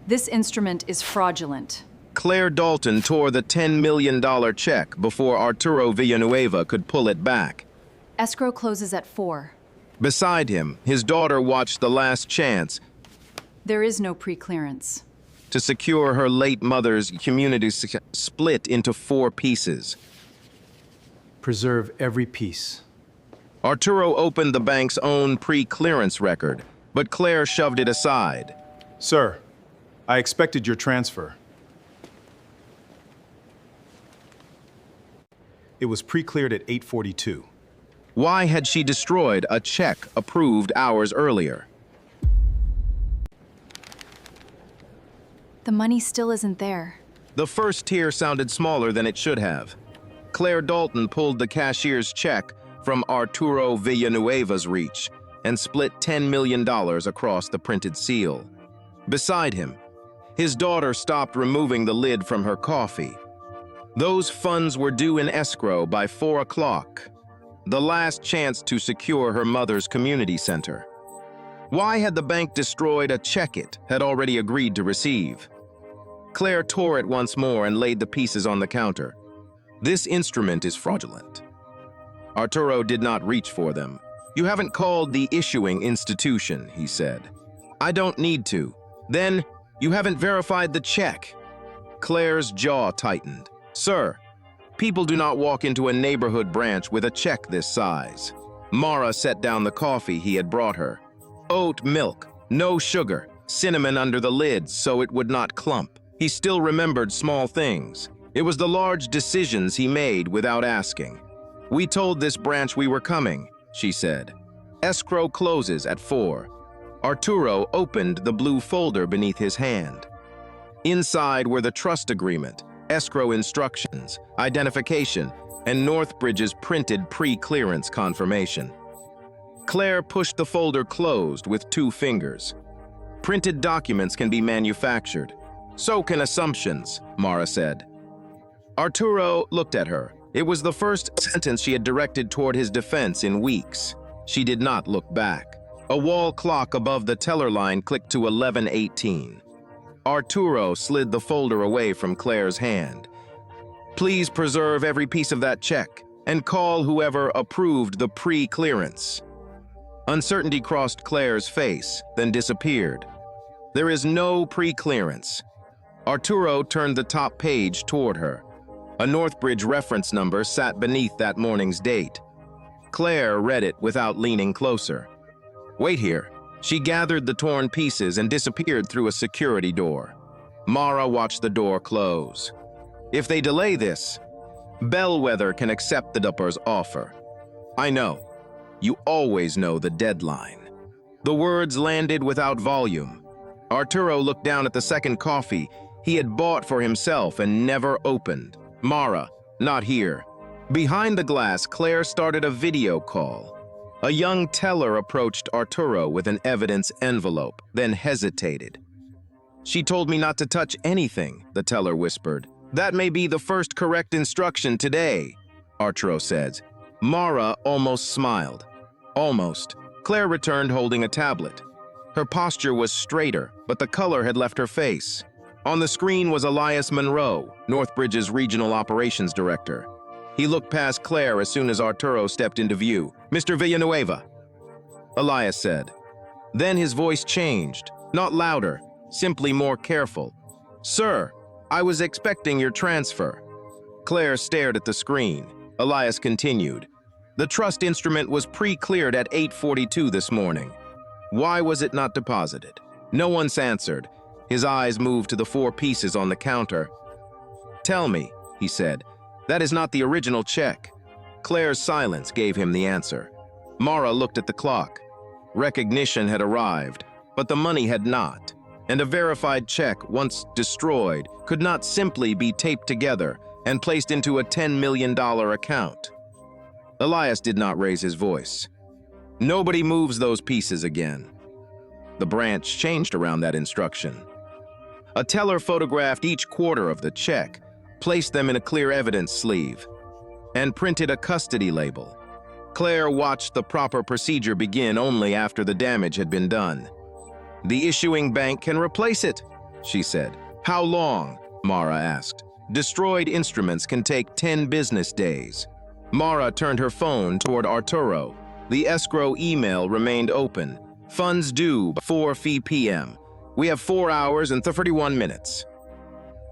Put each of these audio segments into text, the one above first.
This instrument is fraudulent. Claire Dalton tore the $10 million check before Arturo Villanueva could pull it back. Escrow closes at 4. Beside him, his daughter watched the last chance There is no pre-clearance. to secure her late mother's community split into 4 pieces. Preserve every piece. Arturo opened the bank's own pre-clearance record, but Claire shoved it aside. Sir, I expected your transfer. It was pre-cleared at 8:42. Why had she destroyed a check approved hours earlier? The money still isn't there. The first tier sounded smaller than it should have. Claire Dalton pulled the cashier's check from Arturo Villanueva's reach and split $10 million across the printed seal. Beside him, his daughter stopped removing the lid from her coffee. Those funds were due in escrow by 4 o'clock, the last chance to secure her mother's community center. Why had the bank destroyed a check it had already agreed to receive? Claire tore it once more and laid the pieces on the counter. This instrument is fraudulent. Arturo did not reach for them. You haven't called the issuing institution, he said. I don't need to. Then, you haven't verified the check. Claire's jaw tightened. Sir, people do not walk into a neighborhood branch with a check this size. Mara set down the coffee he had brought her. Oat milk, no sugar, cinnamon under the lid so it would not clump. He still remembered small things. It was the large decisions he made without asking. We told this branch we were coming, she said. Escrow closes at 4. Arturo opened the blue folder beneath his hand. Inside were the trust agreement, escrow instructions, identification, and Northbridge's printed pre-clearance confirmation. Claire pushed the folder closed with 2 fingers. Printed documents can be manufactured. So can assumptions, Mara said. Arturo looked at her. It was the first sentence she had directed toward his defense in weeks. She did not look back. A wall clock above the teller line clicked to 11:18. Arturo slid the folder away from Claire's hand. Please preserve every piece of that check and call whoever approved the pre-clearance. Uncertainty crossed Claire's face, then disappeared. There is no pre-clearance. Arturo turned the top page toward her. A Northbridge reference number sat beneath that morning's date. Claire read it without leaning closer. Wait here. She gathered the torn pieces and disappeared through a security door. Mara watched the door close. If they delay this, Bellwether can accept the Dupper's offer. I know. You always know the deadline. The words landed without volume. Arturo looked down at the second coffee he had bought for himself and never opened. Mara, not here. Behind the glass, Claire started a video call. A young teller approached Arturo with an evidence envelope, then hesitated. She told me not to touch anything, the teller whispered. That may be the first correct instruction today, Arturo said. Mara almost smiled. Almost. Claire returned holding a tablet. Her posture was straighter, but the color had left her face. On the screen was Elias Monroe, Northbridge's regional operations director. He looked past Claire as soon as Arturo stepped into view. Mr. Villanueva, Elias said. Then his voice changed, not louder, simply more careful. Sir, I was expecting your transfer. Claire stared at the screen. Elias continued. The trust instrument was pre-cleared at 8:42 this morning. Why was it not deposited? No one's answered. His eyes moved to the 4 pieces on the counter. Tell me, he said, that is not the original check. Claire's silence gave him the answer. Mara looked at the clock. Recognition had arrived, but the money had not, and a verified check, once destroyed, could not simply be taped together and placed into a $10 million account. Elias did not raise his voice. Nobody moves those pieces again. The branch changed around that instruction. A teller photographed each quarter of the check, placed them in a clear evidence sleeve, and printed a custody label. Claire watched the proper procedure begin only after the damage had been done. The issuing bank can replace it, she said. How long? Mara asked. Destroyed instruments can take 10 business days. Mara turned her phone toward Arturo. The escrow email remained open. Funds due 4 p.m. We have 4 hours and 31 minutes.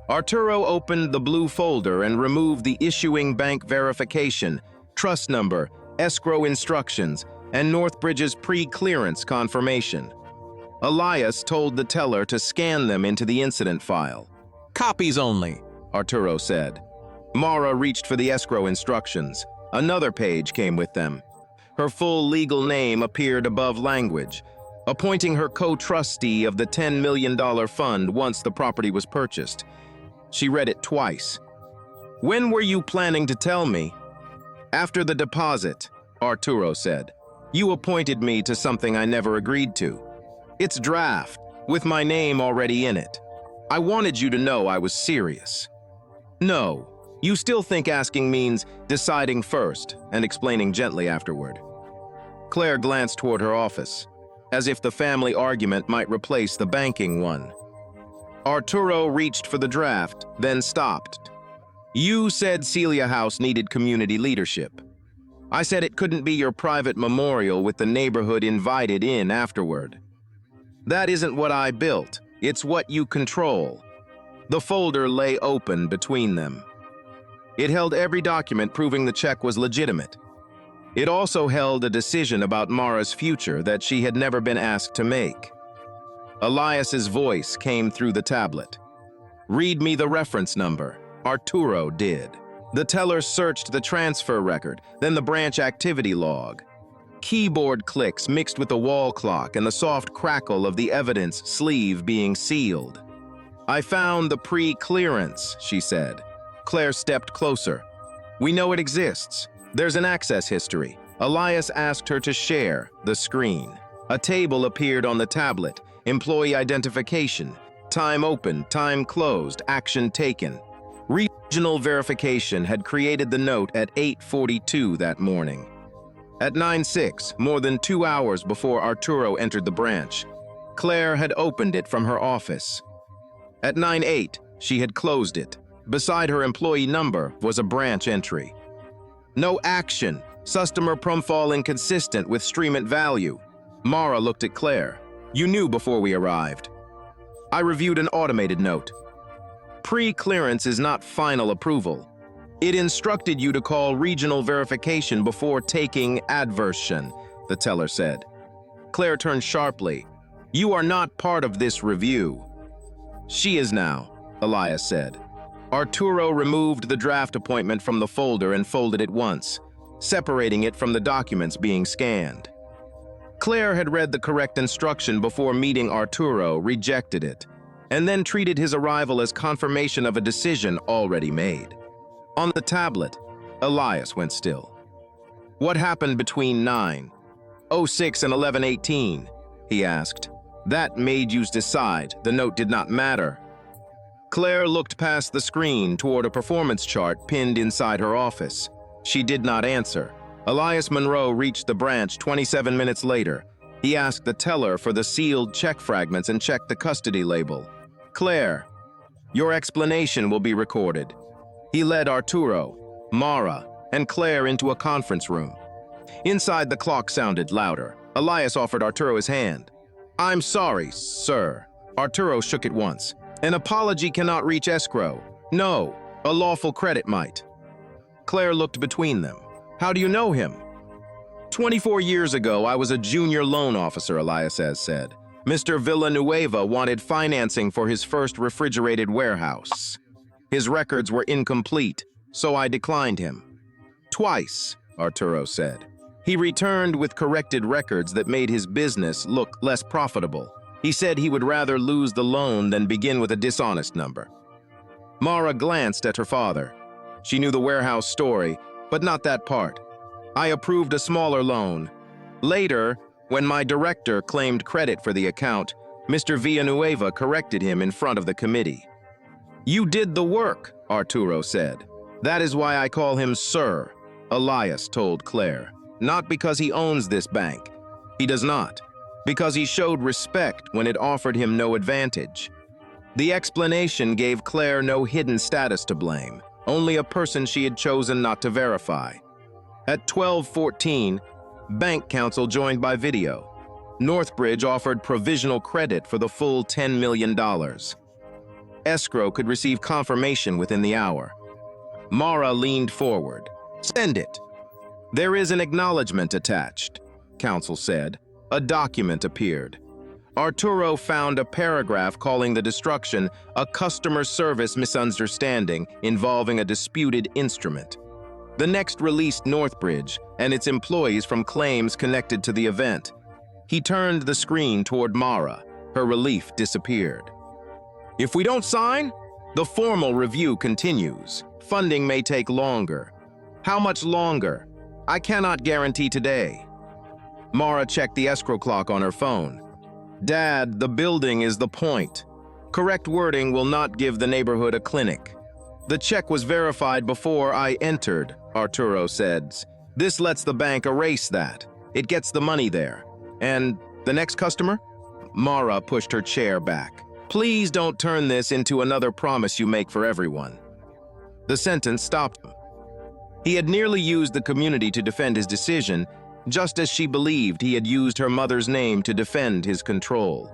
Arturo opened the blue folder and removed the issuing bank verification, trust number, escrow instructions, and Northbridge's pre-clearance confirmation. Elias told the teller to scan them into the incident file. Copies only, Arturo said. Mara reached for the escrow instructions. Another page came with them. Her full legal name appeared above language, appointing her co-trustee of the $10 million fund once the property was purchased. She read it twice. When were you planning to tell me? After the deposit, Arturo said. You appointed me to something I never agreed to. It's draft, with my name already in it. I wanted you to know I was serious. No, you still think asking means deciding first and explaining gently afterward. Claire glanced toward her office, as if the family argument might replace the banking one. Arturo reached for the draft, then stopped. You said Celia House needed community leadership. I said it couldn't be your private memorial with the neighborhood invited in afterward. That isn't what I built. It's what you control. The folder lay open between them. It held every document proving the check was legitimate. It also held a decision about Mara's future that she had never been asked to make. Elias's voice came through the tablet. Read me the reference number. Arturo did. The teller searched the transfer record, then the branch activity log. Keyboard clicks mixed with the wall clock and the soft crackle of the evidence sleeve being sealed. I found the pre-clearance, she said. Claire stepped closer. We know it exists. There's an access history. Elias asked her to share the screen. A table appeared on the tablet. Employee identification. Time opened, time closed, action taken. Regional verification had created the note at 8:42 that morning. At 9:06, more than 2 hours before Arturo entered the branch, Claire had opened it from her office. At 9:08, she had closed it. Beside her employee number was a branch entry. No action. Customer profile inconsistent with streamment value. Mara looked at Claire. You knew before we arrived. I reviewed an automated note. Pre-clearance is not final approval. It instructed you to call regional verification before taking adversion, the teller said. Claire turned sharply. You are not part of this review. She is now, Elias said. Arturo removed the draft appointment from the folder and folded it once, separating it from the documents being scanned. Claire had read the correct instruction before meeting Arturo, rejected it, and then treated his arrival as confirmation of a decision already made. On the tablet, Elias went still. What happened between 9:06 and 11:18? He asked. That made you decide the note did not matter. Claire looked past the screen toward a performance chart pinned inside her office. She did not answer. Elias Monroe reached the branch 27 minutes later. He asked the teller for the sealed check fragments and checked the custody label. Claire, your explanation will be recorded. He led Arturo, Mara, and Claire into a conference room. Inside, the clock sounded louder. Elias offered Arturo his hand. I'm sorry, sir. Arturo shook it once. An apology cannot reach escrow. No, a lawful credit might. Claire looked between them. How do you know him? 24 years ago, I was a junior loan officer, Elias said. Mr. Villanueva wanted financing for his first refrigerated warehouse. His records were incomplete, so I declined him. Twice, Arturo said. He returned with corrected records that made his business look less profitable. He said he would rather lose the loan than begin with a dishonest number. Mara glanced at her father. She knew the warehouse story, but not that part. I approved a smaller loan. Later, when my director claimed credit for the account, Mr. Villanueva corrected him in front of the committee. You did the work, Arturo said. That is why I call him Sir, Elias told Claire. Not because he owns this bank. He does not. Because he showed respect when it offered him no advantage. The explanation gave Claire no hidden status to blame, only a person she had chosen not to verify. At 12:14, bank counsel joined by video. Northbridge offered provisional credit for the full $10 million. Escrow could receive confirmation within the hour. Mara leaned forward. "Send it." "There is an acknowledgement attached," counsel said. A document appeared. Arturo found a paragraph calling the destruction a customer service misunderstanding involving a disputed instrument. The next released Northbridge and its employees from claims connected to the event. He turned the screen toward Mara. Her relief disappeared. "If we don't sign, the formal review continues. Funding may take longer. How much longer? I cannot guarantee today." Mara checked the escrow clock on her phone. "Dad, the building is the point. Correct wording will not give the neighborhood a clinic. The check was verified before I entered," Arturo said. "This lets the bank erase that. It gets the money there. And the next customer?" Mara pushed her chair back. "Please don't turn this into another promise you make for everyone." The sentence stopped him. He had nearly used the community to defend his decision, just as she believed he had used her mother's name to defend his control.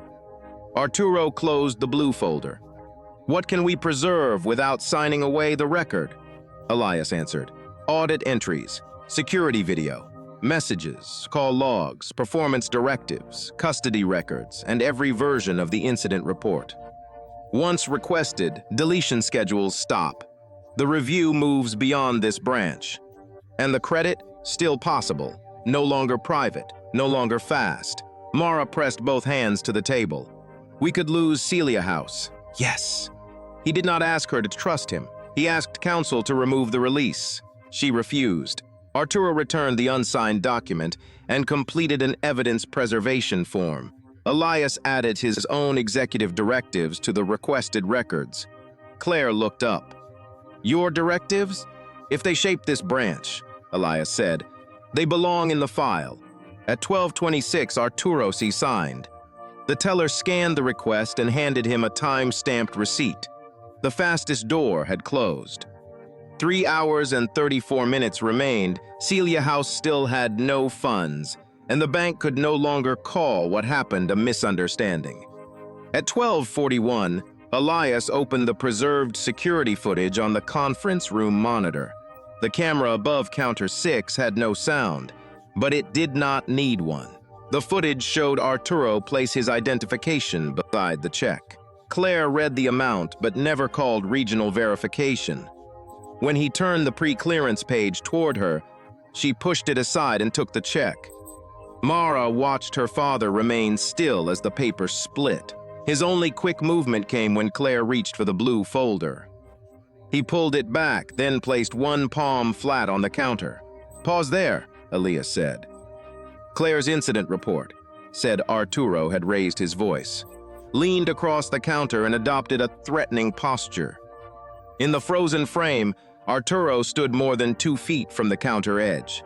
Arturo closed the blue folder. "What can we preserve without signing away the record?" Elias answered. "Audit entries, security video, messages, call logs, performance directives, custody records, and every version of the incident report. Once requested, deletion schedules stop. The review moves beyond this branch. And the credit, still possible, no longer private, no longer fast." Mara pressed both hands to the table. "We could lose Celia House." Yes. He did not ask her to trust him. He asked counsel to remove the release. She refused. Arturo returned the unsigned document and completed an evidence preservation form. Elias added his own executive directives to the requested records. Claire looked up. "Your directives? If they shape this branch," Elias said, "they belong in the file." At 12:26, Arturo signed. The teller scanned the request and handed him a time-stamped receipt. The fastest door had closed. 3 hours and 34 minutes remained. Celia House still had no funds, and the bank could no longer call what happened a misunderstanding. At 12:41, Elias opened the preserved security footage on the conference room monitor. The camera above counter 6 had no sound, but it did not need one. The footage showed Arturo place his identification beside the check. Claire read the amount but never called regional verification. When he turned the pre-clearance page toward her, she pushed it aside and took the check. Mara watched her father remain still as the paper split. His only quick movement came when Claire reached for the blue folder. He pulled it back, then placed one palm flat on the counter. "Pause there," Elias said. "Claire's incident report," said Arturo had raised his voice, leaned across the counter and adopted a threatening posture. In the frozen frame, Arturo stood more than 2 feet from the counter edge.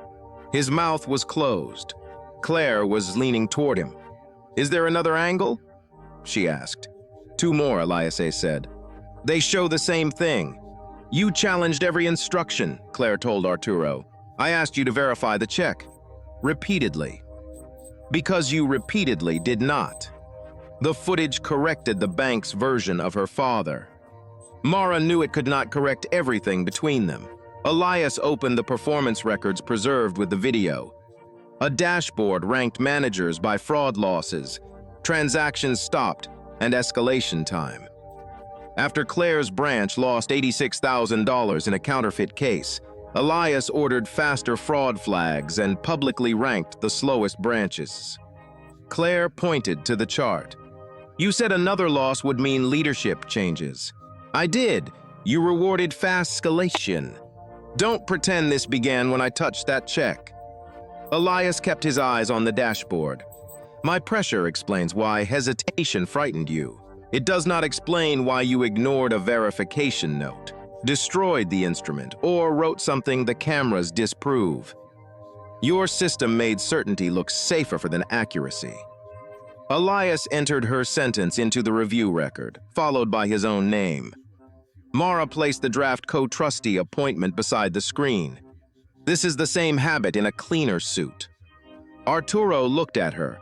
His mouth was closed. Claire was leaning toward him. "Is there another angle?" she asked. "2 more, Elias said. "They show the same thing. You challenged every instruction," Claire told Arturo. "I asked you to verify the check. Repeatedly. Because you repeatedly did not." The footage corrected the bank's version of her father. Mara knew it could not correct everything between them. Elias opened the performance records preserved with the video. A dashboard ranked managers by fraud losses, transactions stopped, and escalation time. After Claire's branch lost $86,000 in a counterfeit case, Elias ordered faster fraud flags and publicly ranked the slowest branches. Claire pointed to the chart. "You said another loss would mean leadership changes." "I did. You rewarded fast escalation. Don't pretend this began when I touched that check." Elias kept his eyes on the dashboard. "My pressure explains why hesitation frightened you. It does not explain why you ignored a verification note, destroyed the instrument, or wrote something the cameras disprove. Your system made certainty look safer than accuracy." Elias entered her sentence into the review record, followed by his own name. Mara placed the draft co-trustee appointment beside the screen. This is the same habit in a cleaner suit. Arturo looked at her.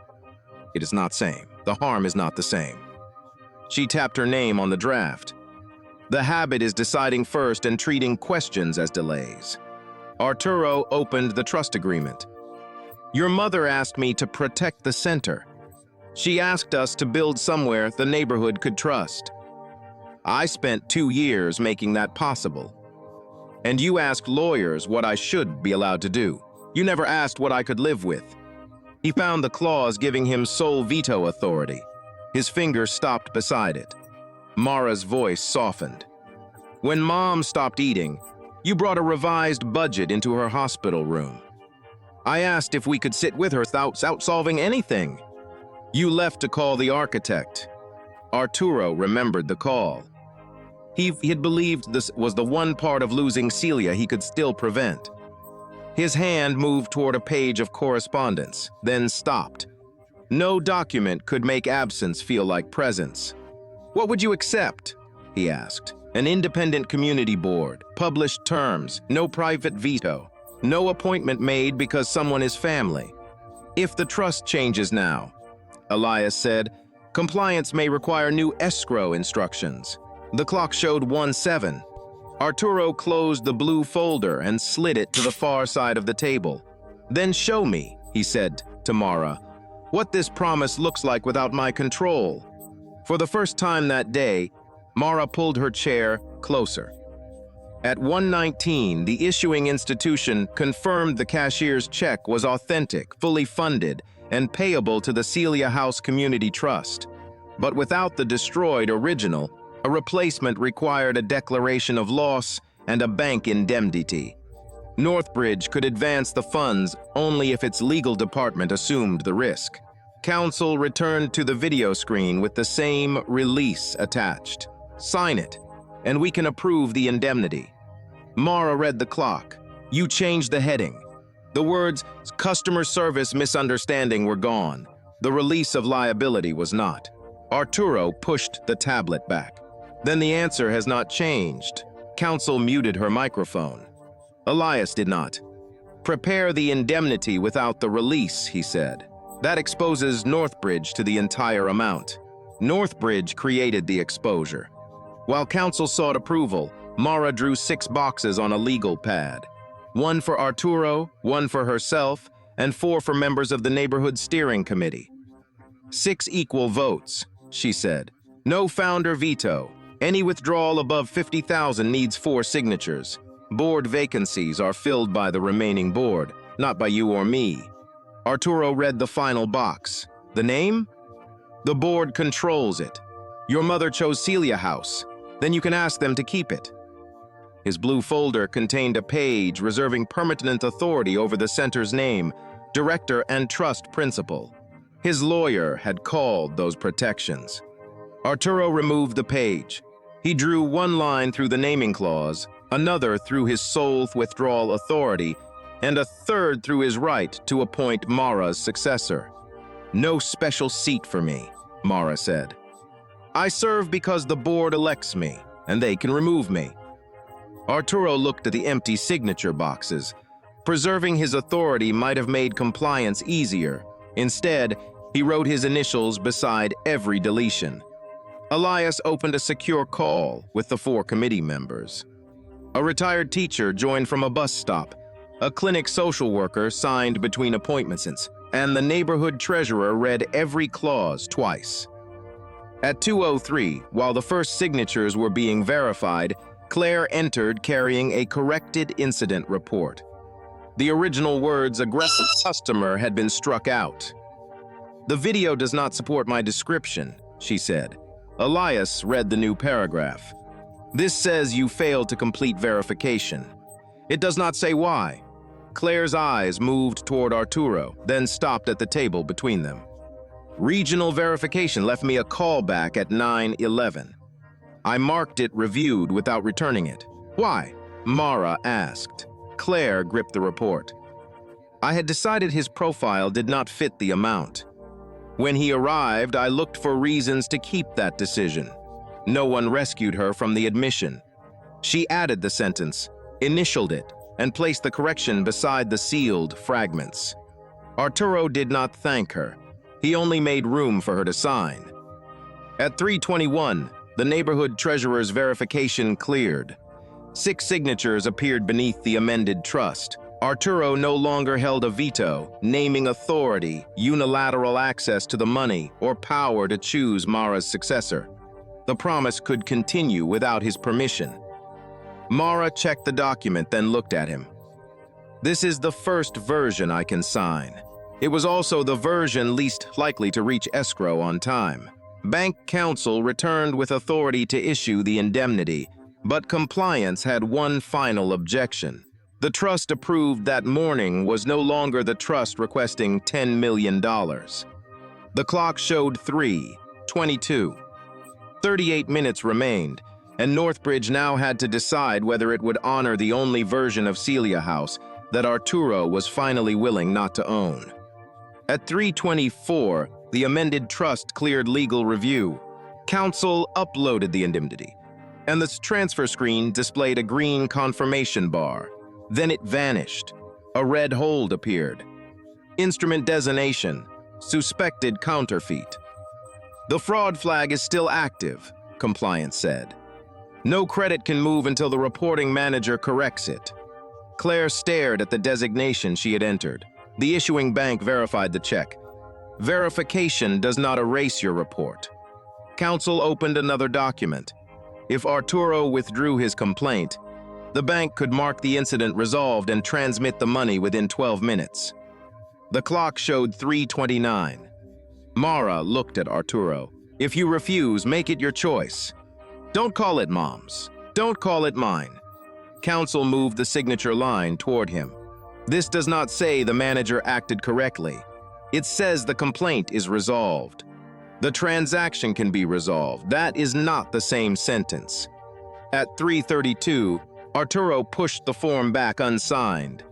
It is not same. The harm is not the same. She tapped her name on the draft. The habit is deciding first and treating questions as delays. Arturo opened the trust agreement. Your mother asked me to protect the center. She asked us to build somewhere the neighborhood could trust. I spent 2 years making that possible. And you asked lawyers what I should be allowed to do. You never asked what I could live with. He found the clause giving him sole veto authority. His finger stopped beside it. Mara's voice softened. When Mom stopped eating, you brought a revised budget into her hospital room. I asked if we could sit with her without solving anything. You left to call the architect. Arturo remembered the call. He had believed this was the one part of losing Celia he could still prevent. His hand moved toward a page of correspondence, then stopped. No document could make absence feel like presence. What would you accept? He asked. An independent community board, published terms, no private veto, no appointment made because someone is family. If the trust changes now, Elias said, compliance may require new escrow instructions. The clock showed 1:07. Arturo closed the blue folder and slid it to the far side of the table. Then show me, he said to Mara, what this promise looks like without my control. For the first time that day, Mara pulled her chair closer. At 1:19, the issuing institution confirmed the cashier's check was authentic, fully funded, and payable to the Celia House Community Trust. But without the destroyed original, a replacement required a declaration of loss and a bank indemnity. Northbridge could advance the funds only if its legal department assumed the risk. Counsel returned to the video screen with the same release attached. Sign it, and we can approve the indemnity. Mara read the clock. You changed the heading. The words customer service misunderstanding were gone. The release of liability was not. Arturo pushed the tablet back. Then the answer has not changed. Counsel muted her microphone. Elias did not. Prepare the indemnity without the release, he said. That exposes Northbridge to the entire amount. Northbridge created the exposure. While counsel sought approval, Mara drew 6 boxes on a legal pad. 1 for Arturo, 1 for herself, and 4 for members of the neighborhood steering committee. 6 equal votes, she said. No founder veto. Any withdrawal above 50,000 needs 4 signatures. Board vacancies are filled by the remaining board, not by you or me. Arturo read the final box. The name? The board controls it. Your mother chose Celia House. Then you can ask them to keep it. His blue folder contained a page reserving permanent authority over the center's name, director and trust principal. His lawyer had called those protections. Arturo removed the page. He drew 1 line through the naming clause, another through his sole withdrawal authority, and a third through his right to appoint Mara's successor. No special seat for me, Mara said. I serve because the board elects me, and they can remove me. Arturo looked at the empty signature boxes. Preserving his authority might have made compliance easier. Instead, he wrote his initials beside every deletion. Elias opened a secure call with the 4 committee members. A retired teacher joined from a bus stop. A clinic social worker signed between appointments, and the neighborhood treasurer read every clause twice. At 2:03, while the first signatures were being verified, Claire entered carrying a corrected incident report. The original words "aggressive customer" had been struck out. The video does not support my description, she said. Elias read the new paragraph. This says you failed to complete verification. It does not say why. Claire's eyes moved toward Arturo, then stopped at the table between them. Regional verification left me a callback at 9:11. I marked it reviewed without returning it. Why? Mara asked. Claire gripped the report. I had decided his profile did not fit the amount. When he arrived, I looked for reasons to keep that decision. No one rescued her from the admission. She added the sentence, initialed it, and placed the correction beside the sealed fragments. Arturo did not thank her. He only made room for her to sign. At 3:21, the neighborhood treasurer's verification cleared. 6 signatures appeared beneath the amended trust. Arturo no longer held a veto, naming authority, unilateral access to the money, or power to choose Mara's successor. The promise could continue without his permission. Mara checked the document, then looked at him. This is the first version I can sign. It was also the version least likely to reach escrow on time. Bank counsel returned with authority to issue the indemnity, but compliance had one final objection. The trust approved that morning was no longer the trust requesting $10 million. The clock showed 3:22. 38 minutes remained, and Northbridge now had to decide whether it would honor the only version of Celia House that Arturo was finally willing not to own. At 3:24, the amended trust cleared legal review. Counsel uploaded the indemnity, and the transfer screen displayed a green confirmation bar. Then it vanished. A red hold appeared. Instrument designation, suspected counterfeit. The fraud flag is still active, compliance said. No credit can move until the reporting manager corrects it. Claire stared at the designation she had entered. The issuing bank verified the check. Verification does not erase your report. Counsel opened another document. If Arturo withdrew his complaint, the bank could mark the incident resolved and transmit the money within 12 minutes. The clock showed 3:29. Mara looked at Arturo. If you refuse, make it your choice. Don't call it Mom's. Don't call it mine. Counsel moved the signature line toward him. This does not say the manager acted correctly. It says the complaint is resolved. The transaction can be resolved. That is not the same sentence. At 3:32, Arturo pushed the form back unsigned.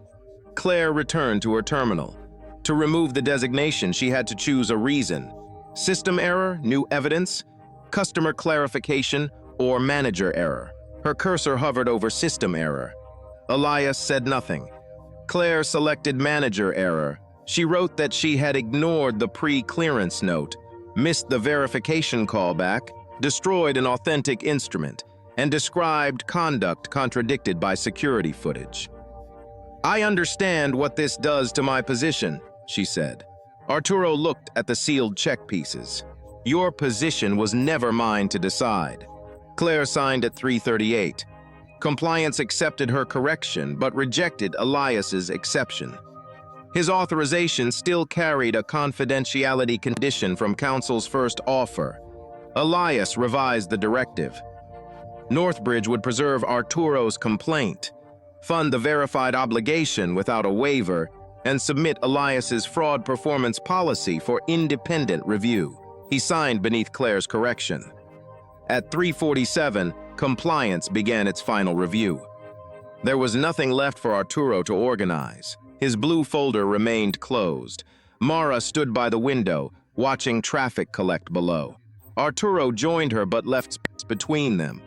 Claire returned to her terminal. To remove the designation, she had to choose a reason. System error, new evidence, customer clarification, or manager error. Her cursor hovered over system error. Elias said nothing. Claire selected manager error. She wrote that she had ignored the pre-clearance note, missed the verification callback, destroyed an authentic instrument, and described conduct contradicted by security footage. I understand what this does to my position, she said. Arturo looked at the sealed check pieces. Your position was never mine to decide. Claire signed at 3:38. Compliance accepted her correction, but rejected Elias's exception. His authorization still carried a confidentiality condition from counsel's first offer. Elias revised the directive. Northbridge would preserve Arturo's complaint, fund the verified obligation without a waiver, and submit Elias's fraud performance policy for independent review. He signed beneath Claire's correction. At 3:47, compliance began its final review. There was nothing left for Arturo to organize. His blue folder remained closed. Mara stood by the window, watching traffic collect below. Arturo joined her but left space between them.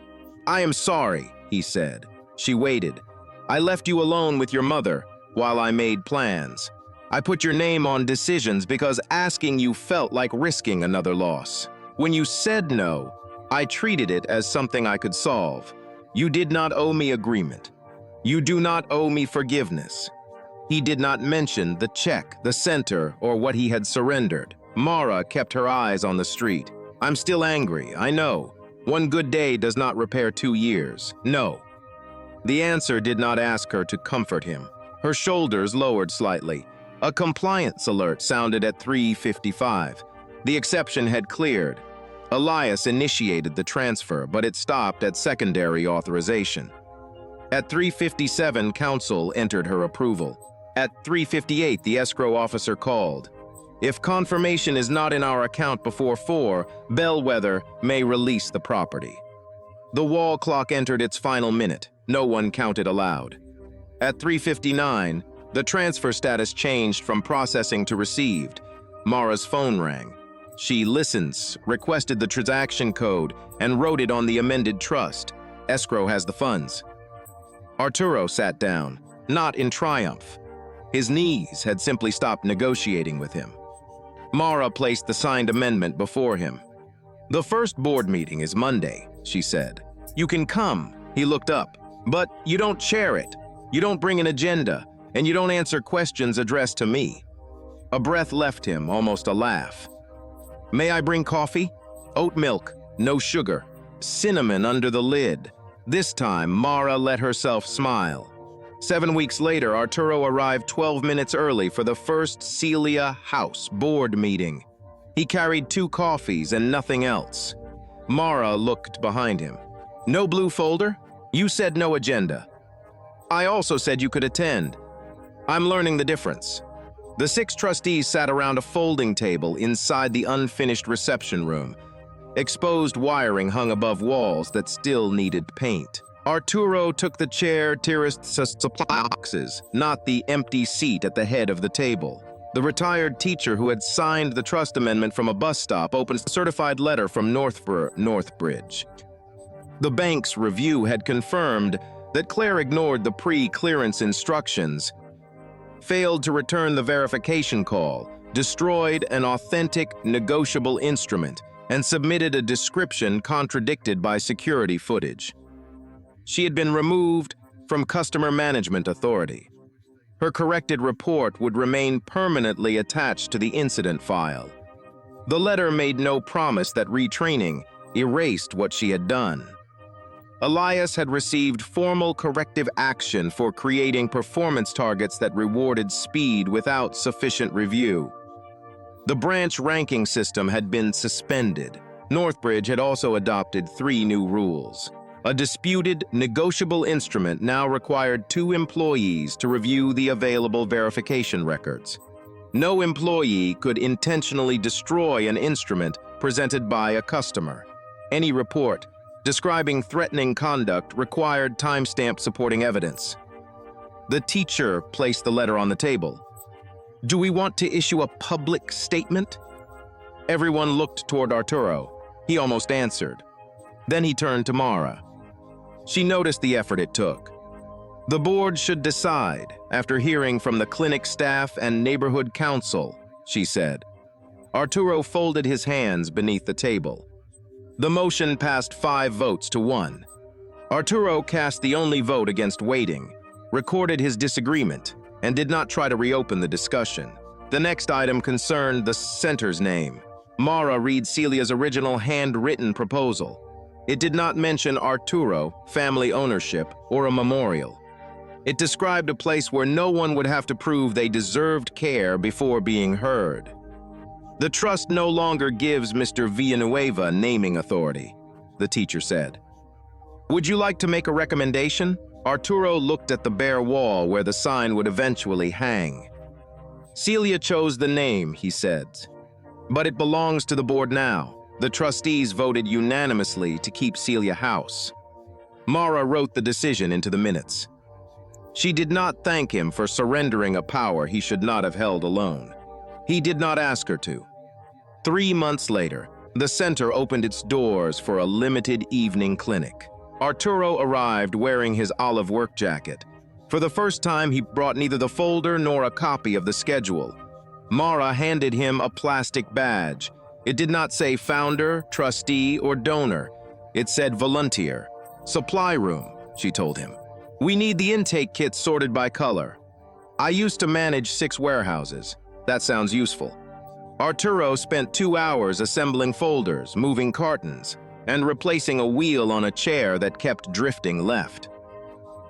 I am sorry, he said. She waited. I left you alone with your mother while I made plans. I put your name on decisions because asking you felt like risking another loss. When you said no, I treated it as something I could solve. You did not owe me agreement. You do not owe me forgiveness. He did not mention the check, the center, or what he had surrendered. Mara kept her eyes on the street. I'm still angry, I know. One good day does not repair 2 years. No. The answer did not ask her to comfort him. Her shoulders lowered slightly. A compliance alert sounded at 3:55. The exception had cleared. Elias initiated the transfer, but it stopped at secondary authorization. At 3:57, counsel entered her approval. At 3:58, the escrow officer called. If confirmation is not in our account before 4, Bellwether may release the property. The wall clock entered its final minute. No one counted aloud. At 3:59, the transfer status changed from processing to received. Mara's phone rang. She listens, requested the transaction code, and wrote it on the amended trust. Escrow has the funds. Arturo sat down, not in triumph. His knees had simply stopped negotiating with him. Mara placed the signed amendment before him. "The first board meeting is Monday," she said. "You can come." He looked up. "But you don't chair it. You don't bring an agenda, and you don't answer questions addressed to me." A breath left him, almost a laugh. "May I bring coffee?" "Oat milk, no sugar. Cinnamon under the lid." This time, Mara let herself smile. 7 weeks later, Arturo arrived 12 minutes early for the first Celia House board meeting. He carried 2 coffees and nothing else. Mara looked behind him. "No blue folder? You said no agenda." "I also said you could attend." "I'm learning the difference." The 6 trustees sat around a folding table inside the unfinished reception room. Exposed wiring hung above walls that still needed paint. Arturo took the chair nearest to supply boxes, not the empty seat at the head of the table. The retired teacher who had signed the trust amendment from a bus stop opened a certified letter from Northbridge. The bank's review had confirmed that Claire ignored the pre-clearance instructions, failed to return the verification call, destroyed an authentic, negotiable instrument, and submitted a description contradicted by security footage. She had been removed from Customer Management Authority. Her corrected report would remain permanently attached to the incident file. The letter made no promise that retraining erased what she had done. Elias had received formal corrective action for creating performance targets that rewarded speed without sufficient review. The branch ranking system had been suspended. Northbridge had also adopted 3 new rules. A disputed, negotiable instrument now required 2 employees to review the available verification records. No employee could intentionally destroy an instrument presented by a customer. Any report describing threatening conduct required timestamp supporting evidence. The teacher placed the letter on the table. "Do we want to issue a public statement?" Everyone looked toward Arturo. He almost answered. Then he turned to Mara. She noticed the effort it took. "The board should decide after hearing from the clinic staff and neighborhood council," she said. Arturo folded his hands beneath the table. The motion passed 5 votes to 1. Arturo cast the only vote against waiting, recorded his disagreement, and did not try to reopen the discussion. The next item concerned the center's name. Mara read Celia's original handwritten proposal. It did not mention Arturo, family ownership, or a memorial. It described a place where no one would have to prove they deserved care before being heard. "The trust no longer gives Mr. Villanueva naming authority," the teacher said. "Would you like to make a recommendation?" Arturo looked at the bare wall where the sign would eventually hang. "Celia chose the name," he said, "but it belongs to the board now. The trustees voted unanimously to keep Celia House." Mara wrote the decision into the minutes. She did not thank him for surrendering a power he should not have held alone. He did not ask her to. 3 months later, the center opened its doors for a limited evening clinic. Arturo arrived wearing his olive work jacket. For the first time, he brought neither the folder nor a copy of the schedule. Mara handed him a plastic badge. It did not say founder, trustee, or donor. It said volunteer. "Supply room," she told him. "We need the intake kits sorted by color. I used to manage 6 warehouses. That sounds useful." Arturo spent 2 hours assembling folders, moving cartons, and replacing a wheel on a chair that kept drifting left.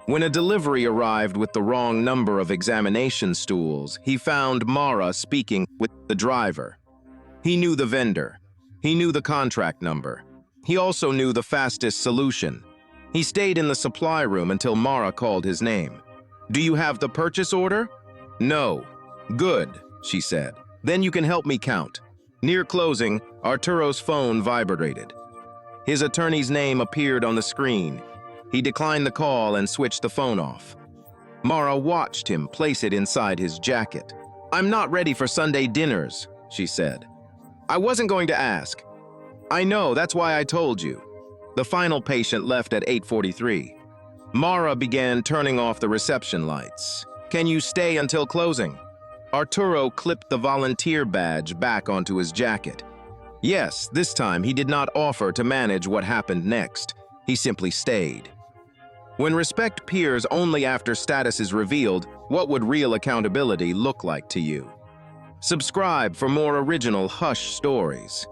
When a delivery arrived with the wrong number of examination stools, he found Mara speaking with the driver. He knew the vendor. He knew the contract number. He also knew the fastest solution. He stayed in the supply room until Mara called his name. "Do you have the purchase order?" "No." "Good," she said. "Then you can help me count." Near closing, Arturo's phone vibrated. His attorney's name appeared on the screen. He declined the call and switched the phone off. Mara watched him place it inside his jacket. "I'm not ready for Sunday dinners," she said. I wasn't going to ask. I know, that's why I told you. The final patient left at 8:43. Mara began turning off the reception lights. Can you stay until closing? Arturo clipped the volunteer badge back onto his jacket. Yes, this time he did not offer to manage what happened next. He simply stayed. When respect peers only after status is revealed, what would real accountability look like to you? Subscribe for more original Hush stories.